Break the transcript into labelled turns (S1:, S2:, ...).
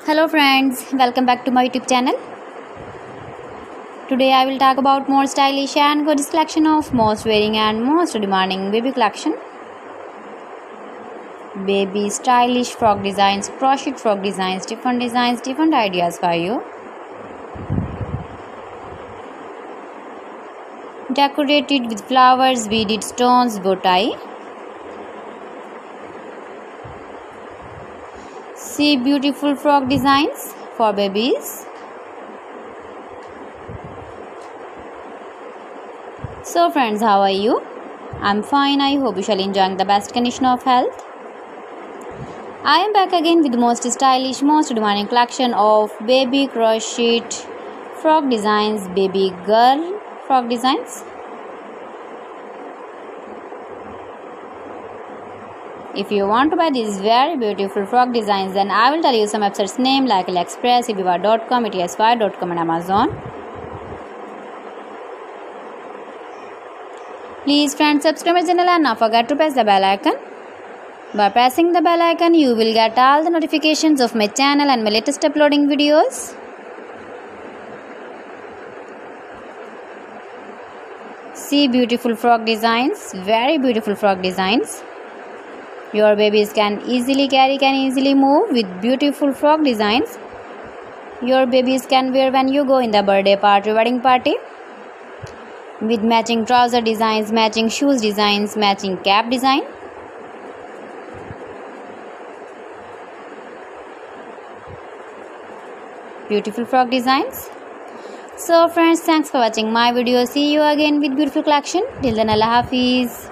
S1: Hello friends, welcome back to my YouTube channel. Today I will talk about more stylish and gorgeous collection of most wearing and most demanding baby collection. Baby stylish frock designs, crochet frock designs, different ideas for you. Decorated with flowers, beaded stones, bow tie. See beautiful frock designs for babies. So friends, how are you? I'm fine. I hope you shall enjoying the best condition of health. I am back again with the most stylish, most demanding collection of baby crochet frock designs, baby girl frock designs. If you want to buy these very beautiful frock designs, then I will tell you some websites name like AliExpress, eBay.com, etsy.com and Amazon. Please friends, subscribe my channel and not forget to press the bell icon. By pressing the bell icon, you will get all the notifications of my channel and my latest uploading videos. See beautiful frock designs, very beautiful frock designs. Your babies can easily carry, can easily move with beautiful frock designs. Your babies can wear when you go in the birthday party, wedding party. With matching trouser designs, matching shoes designs, matching cap design. Beautiful frock designs. So friends, thanks for watching my video. See you again with beautiful collection. Till then, Allah Hafiz.